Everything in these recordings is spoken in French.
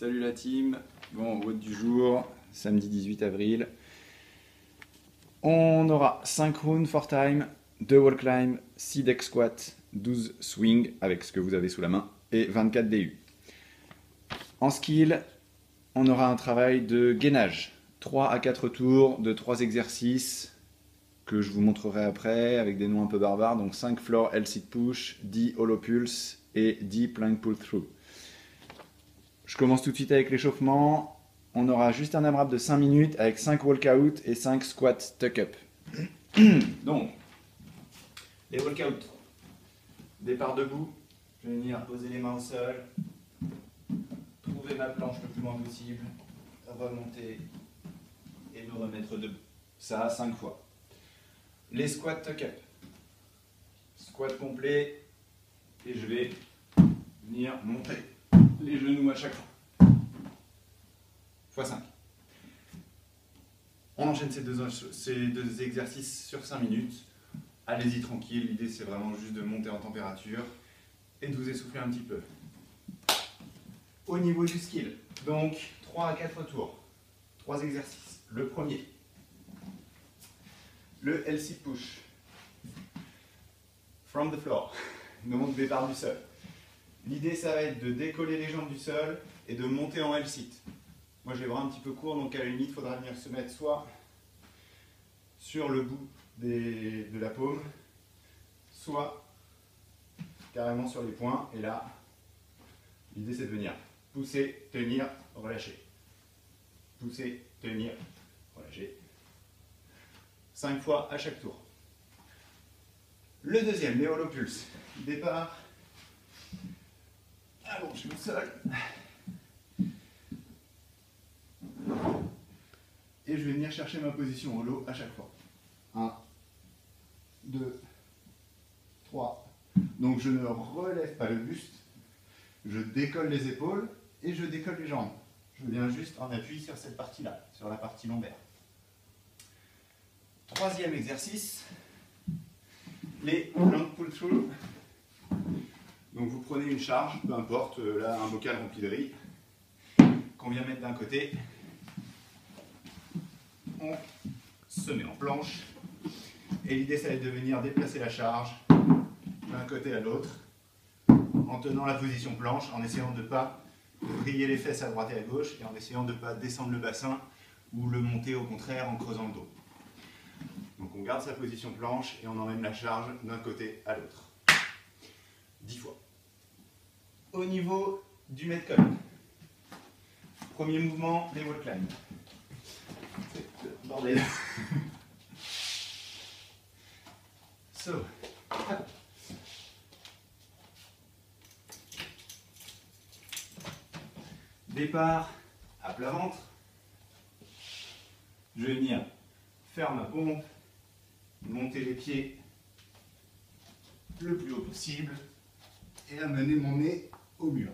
Salut la team. Bon, vote du jour, samedi 18 avril. On aura 5 rounds for time, 2 wall climb, 6 deck squat, 12 swing avec ce que vous avez sous la main et 24 DU. En skill, on aura un travail de gainage, 3 à 4 tours de 3 exercices que je vous montrerai après avec des noms un peu barbares. Donc 5 floor L-sit push, 10 hollow pulse et 10 plank pull through. Je commence tout de suite avec l'échauffement. On aura juste un AMRAP de 5 minutes avec 5 walkout et 5 squats tuck-up. Donc, les walkouts. Départ debout. Je vais venir poser les mains au sol. Trouver ma planche le plus loin possible. Remonter et me remettre debout. Ça, 5 fois. Les squats tuck-up. Squat complet. Et je vais venir monter les genoux à chaque fois. x5. On enchaîne ces deux exercices sur 5 minutes. Allez-y tranquille, l'idée c'est vraiment juste de monter en température et de vous essouffler un petit peu. Au niveau du skill, donc 3 à 4 tours, 3 exercices. Le premier, le L-sit push. From the floor, donc départ du sol. L'idée ça va être de décoller les jambes du sol et de monter en L-sit. Moi j'ai les bras un petit peu courts, donc à la limite il faudra venir se mettre soit sur le bout de la paume, soit carrément sur les poings. Et là, l'idée c'est de venir pousser, tenir, relâcher. Pousser, tenir, relâcher. 5 fois à chaque tour. Le deuxième, les hollow pulse. Départ. Allongé au sol. Et je vais venir chercher ma position hollow à chaque fois. 1, 2, 3. Donc je ne relève pas le buste, je décolle les épaules et je décolle les jambes. Je viens juste en appui sur cette partie-là, sur la partie lombaire. Troisième exercice, les plank pull through. Donc vous prenez une charge, peu importe, là un bocal rempli de riz, qu'on vient mettre d'un côté. On se met en planche et l'idée ça va être de venir déplacer la charge d'un côté à l'autre en tenant la position planche, en essayant de ne pas vriller les fesses à droite et à gauche et en essayant de ne pas descendre le bassin ou le monter au contraire en creusant le dos. Donc on garde sa position planche et on emmène la charge d'un côté à l'autre. 10 fois. Au niveau du metcon, premier mouvement, les wall climb. Bordel. So. Départ à plat ventre. Je vais venir faire ma pompe, monter les pieds le plus haut possible et amener mon nez au mur.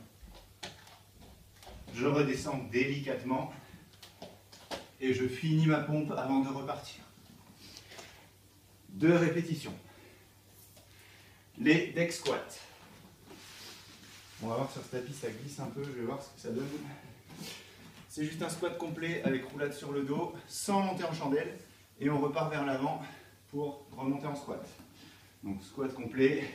Je redescends délicatement. Et je finis ma pompe avant de repartir. 2 répétitions. Les deck squats. On va voir sur ce tapis, ça glisse un peu, je vais voir ce que ça donne. C'est juste un squat complet avec roulade sur le dos, sans monter en chandelle. Et on repart vers l'avant pour remonter en squat. Donc squat complet.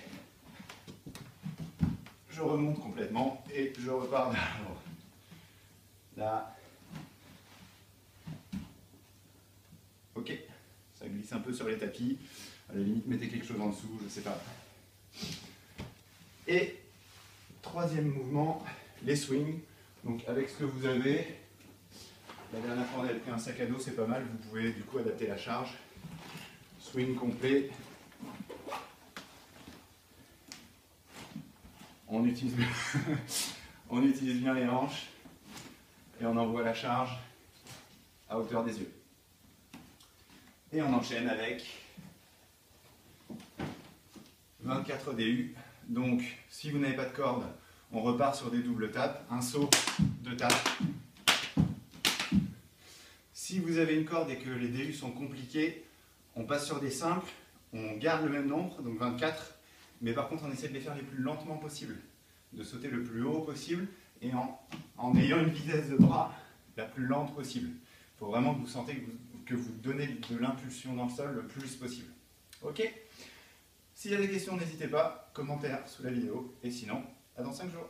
Je remonte complètement et je repars vers l'avant. Là. Ok, ça glisse un peu sur les tapis. À la limite, mettez quelque chose en dessous, je ne sais pas. Et troisième mouvement, les swings. Donc avec ce que vous avez, la dernière fois on avait pris un sac à dos, c'est pas mal. Vous pouvez du coup adapter la charge. Swing complet. On utilise bien les hanches et on envoie la charge à hauteur des yeux. Et on enchaîne avec 24 DU. Donc, si vous n'avez pas de corde, on repart sur des doubles tapes. Un saut, 2 tapes. Si vous avez une corde et que les DU sont compliqués, on passe sur des simples. On garde le même nombre, donc 24. Mais par contre, on essaie de les faire les plus lentement possible. De sauter le plus haut possible et en ayant une vitesse de bras la plus lente possible. Il faut vraiment que vous sentez que vous donnez de l'impulsion dans le sol le plus possible. Ok? S'il y a des questions, n'hésitez pas, commentaires sous la vidéo, et sinon, à dans 5 jours.